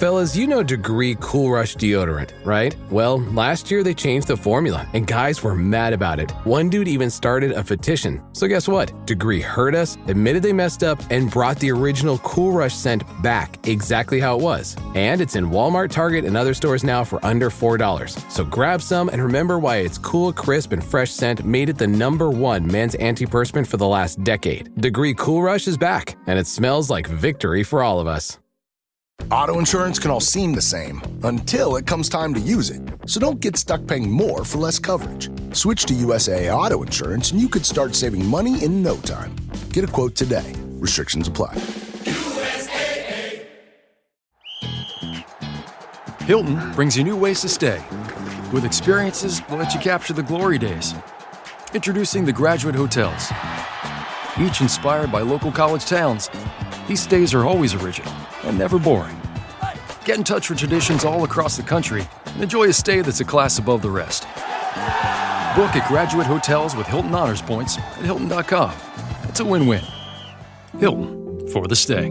Fellas, you know Degree Cool Rush deodorant, right? Well, last year they changed the formula, and guys were mad about it. One dude even started a petition. So guess what? Degree heard us, admitted they messed up, and brought the original Cool Rush scent back exactly how it was. And it's in Walmart, Target, and other stores now for under $4. So grab some and remember why its cool, crisp, and fresh scent made it the #1 men's antiperspirant for the last decade. Degree Cool Rush is back, and it smells like victory for all of us. Auto insurance can all seem the same until it comes time to use it. So don't get stuck paying more for less coverage. Switch to USAA Auto Insurance and you could start saving money in no time. Get a quote today. Restrictions apply. USAA. Hilton brings you new ways to stay. With experiences that let you capture the glory days. Introducing the Graduate Hotels. Each inspired by local college towns, these stays are always original and never boring. Get in touch with traditions all across the country and enjoy a stay that's a class above the rest. Book at Graduate Hotels with Hilton Honors Points at Hilton.com. It's a win-win. Hilton, for the stay.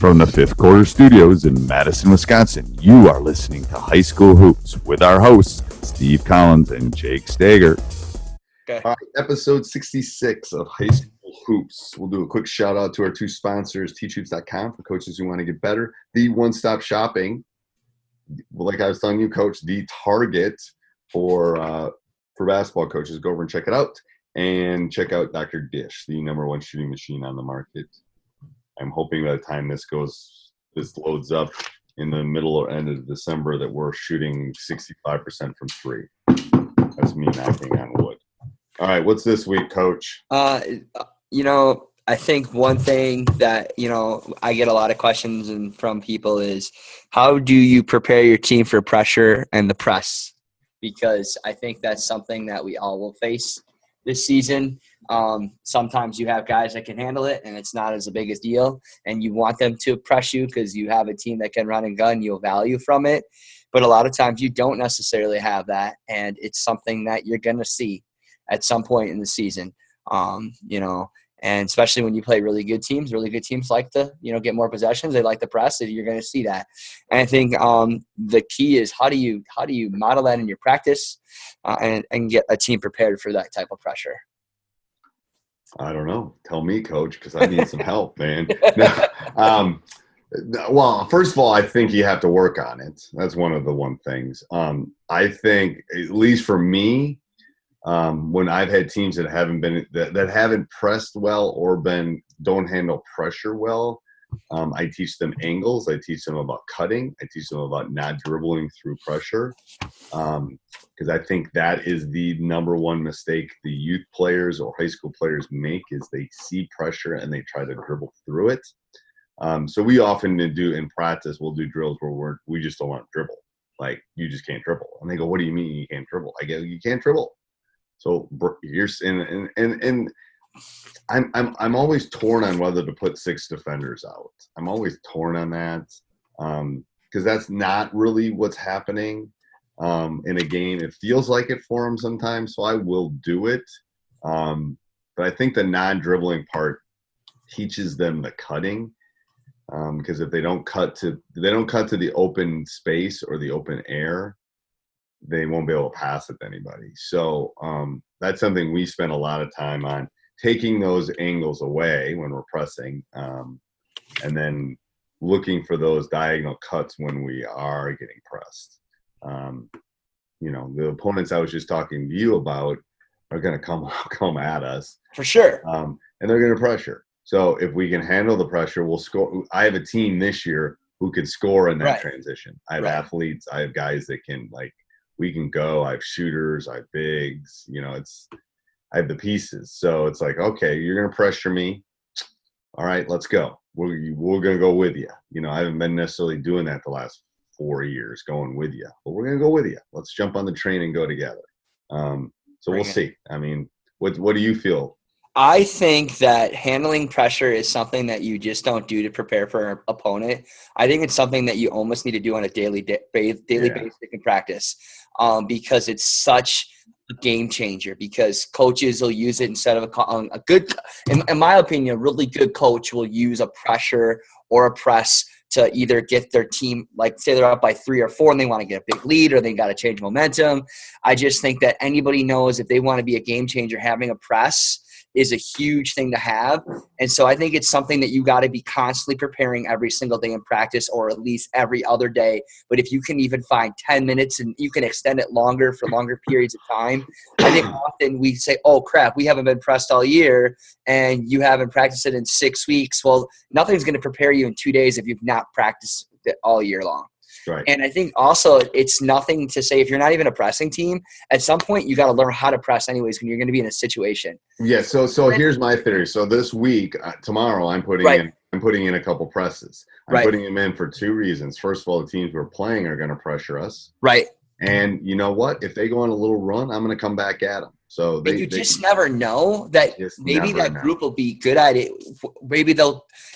From the Fifth Quarter Studios in Madison, Wisconsin, you are listening to High School Hoops with our hosts, Steve Collins and Jake Steger. Okay. All right, episode 66 of High School Hoops. We'll do a quick shout out to our two sponsors, teachhoops.com for coaches who want to get better. The one-stop shopping, like I was telling you, Coach, the target for basketball coaches. Go over and check it out. And check out Dr. Dish, the #1 shooting machine on the market. I'm hoping by the time this loads up in the middle or end of December that we're shooting 65% from three. That's me knocking on wood. All right, what's this week, Coach? I think one thing that, I get a lot of questions from people is how do you prepare your team for pressure and the press? Because I think that's something that we all will face this season. Sometimes you have guys that can handle it and it's not as big a deal and you want them to press you because you have a team that can run and gun, you'll value from it. But a lot of times you don't necessarily have that, and it's something that you're going to see at some point in the season. And especially when you play really good teams like to, get more possessions. They like the press, and you're going to see that. And I think the key is how do you model that in your practice and get a team prepared for that type of pressure? I don't know. Tell me, Coach, because I need some help, man. Well, first of all, I think you have to work on it. That's one of the things. I think, at least for me, when I've had teams that haven't pressed well or don't handle pressure well, I teach them angles. I teach them about cutting. I teach them about not dribbling through pressure, because I think that is the #1 mistake the youth players or high school players make is they see pressure and they try to dribble through it. So we often do in practice, we'll do drills where we just don't want to dribble. Like, you just can't dribble. And they go, what do you mean you can't dribble? I go, you can't dribble. So I'm always torn on whether to put 6 defenders out. I'm always torn on that because that's not really what's happening in a game. It feels like it for them sometimes, so I will do it. But I think the non-dribbling part teaches them the cutting. Because if they don't cut to the open space or the open air, they won't be able to pass it to anybody. So that's something we spend a lot of time on, taking those angles away when we're pressing, and then looking for those diagonal cuts when we are getting pressed. The opponents I was just talking to you about are going to come at us for sure, and they're going to pressure. So if we can handle the pressure, we'll score. I have a team this year who could score in that transition. I have athletes. I have guys that can, we can go. I have shooters. I have bigs. I have the pieces. So it's like, okay, you're going to pressure me. All right, let's go. We're going to go with you. I haven't been necessarily doing that the last 4 years, going with you. But we're going to go with you. Let's jump on the train and go together. So we'll see. I mean, what do you feel? I think that handling pressure is something that you just don't do to prepare for an opponent. I think it's something that you almost need to do on a daily basis in practice, because it's such a game changer. Because coaches will use it instead of a good, in my opinion, a really good coach will use a pressure or a press to either get their team, like say they're up by 3 or 4 and they want to get a big lead or they got to change momentum. I just think that anybody knows if they want to be a game changer, having a press is a huge thing to have. And so I think it's something that you got to be constantly preparing every single day in practice, or at least every other day. But if you can even find 10 minutes and you can extend it longer for longer periods of time, I think often we say, oh crap, we haven't been pressed all year and you haven't practiced it in 6 weeks. Well, nothing's going to prepare you in 2 days if you've not practiced it all year long. Right. And I think also it's nothing to say if you're not even a pressing team, at some point you got to learn how to press anyways when you're going to be in a situation. Yeah. So here's my theory. So this week, tomorrow, I'm putting in a couple presses. I'm putting them in for 2 reasons. First of all, the teams we're playing are going to pressure us. Right. And you know what? If they go on a little run, I'm going to come back at them. So you just never know that maybe that group will be good at it. Maybe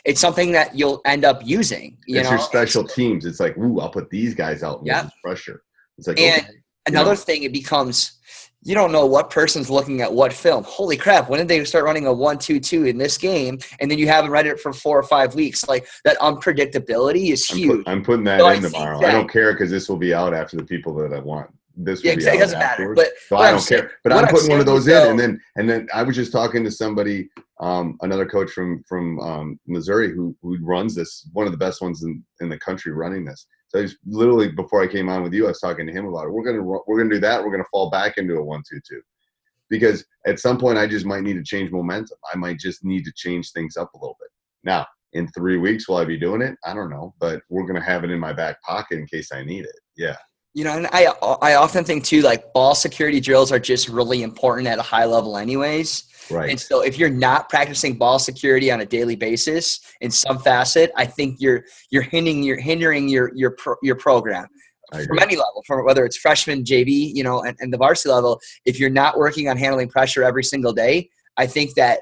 it's something that you'll end up using. It's your special teams. It's like, ooh, I'll put these guys out and this pressure. It's like, and another thing, it becomes, you don't know what person's looking at what film. Holy crap, when did they start running a 1-2-2 in this game? And then you haven't read it for 4 or 5 weeks. Like, that unpredictability is huge. I'm putting that in tomorrow. I don't care because this will be out after the people that I want. This will be out. It doesn't matter. But so I don't care. But I'm putting one of those in, and then I was just talking to somebody, another coach from Missouri who runs this, one of the best ones in the country running this. So he's literally, before I came on with you, I was talking to him about it. We're gonna do that. We're gonna fall back into a 1-2-2, because at some point I just might need to change momentum. I might just need to change things up a little bit. Now, in 3 weeks, will I be doing it? I don't know, but we're gonna have it in my back pocket in case I need it. Yeah. And I often think too, like, ball security drills are just really important at a high level anyways. Right. And so if you're not practicing ball security on a daily basis in some facet, I think you're hindering your program from any level, from whether it's freshman, JV, and the varsity level. If you're not working on handling pressure every single day, I think that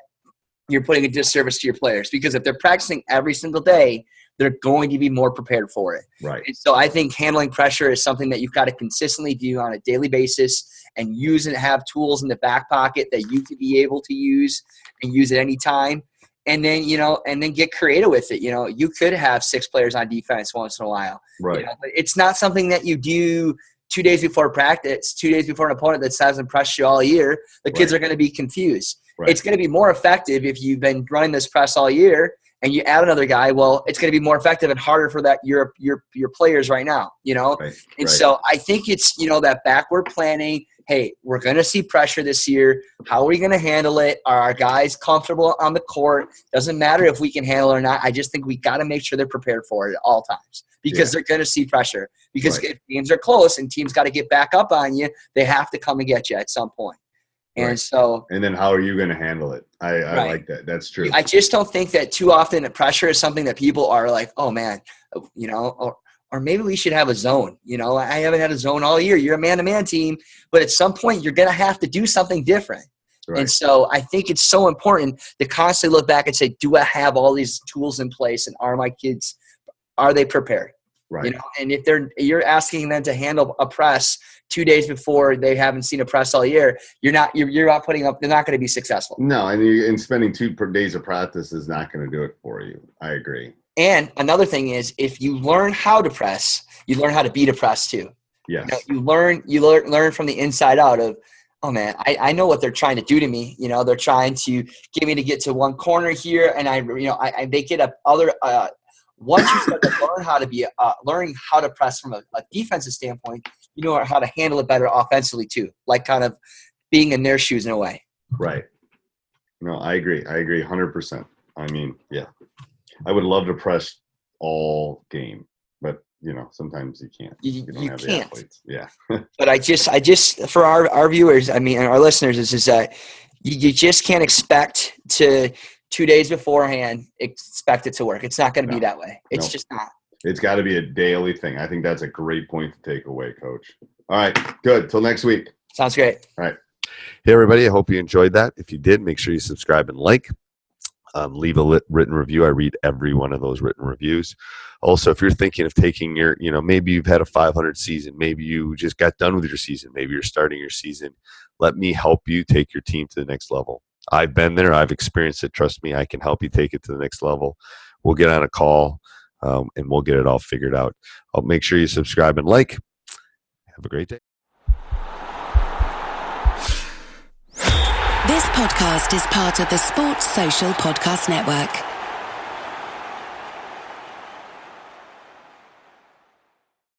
you're putting a disservice to your players, because if they're practicing every single day, they're going to be more prepared for it. Right. And so I think handling pressure is something that you've got to consistently do on a daily basis, and use and have tools in the back pocket that you could be able to use and use at any time. And then, and then get creative with it. You could have 6 players on defense once in a while. Right. But it's not something that you do 2 days before practice, 2 days before an opponent that hasn't pressed you all year. The kids are going to be confused. Right. It's going to be more effective if you've been running this press all year and you add another guy. Well, it's going to be more effective and harder for that your players right now, Right. And so I think it's, that backward planning. Hey, we're going to see pressure this year. How are we going to handle it? Are our guys comfortable on the court? Doesn't matter if we can handle it or not. I just think we got to make sure they're prepared for it at all times, because they're going to see pressure. Because if games are close and teams got to get back up on you, they have to come and get you at some point. And so, and then how are you going to handle it? I like that. That's true. I just don't think that too often pressure is something that people are like, oh man, or maybe we should have a zone. I haven't had a zone all year. You're a man-to-man team, but at some point you're going to have to do something different. Right. And so I think it's so important to constantly look back and say, do I have all these tools in place, and are my kids, are they prepared? Right. And if you're asking them to handle a press 2 days before they haven't seen a press all year, you're not putting up, they're not going to be successful. No. And spending 2 days of practice is not going to do it for you. I agree. And another thing is, if you learn how to press, you learn how to beat a press too. Yes. You learn from the inside out of, oh man, I know what they're trying to do to me. They're trying to get me to get to one corner here, and I they get up other. Once you start to learn how to learning how to press from a defensive standpoint, you know how to handle it better offensively too, like kind of being in their shoes in a way. Right. No, I agree 100%. I mean, yeah, I would love to press all game, but sometimes you can't. You don't have can't. The athletes. Yeah. But I just for our viewers, and our listeners, is that you just can't expect to 2 days beforehand expect it to work. It's not going to be that way. It's just not. It's got to be a daily thing. I think that's a great point to take away, Coach. All right, good. Till next week. Sounds great. All right. Hey, everybody. I hope you enjoyed that. If you did, make sure you subscribe and like. Leave a written review. I read every one of those written reviews. Also, if you're thinking of taking your, maybe you've had a 500 season, maybe you just got done with your season, maybe you're starting your season, let me help you take your team to the next level. I've been there. I've experienced it. Trust me, I can help you take it to the next level. we'll get on a call and we'll get it all figured out. I'll make sure you subscribe and like. Have a great day. This podcast is part of the Sports Social Podcast Network.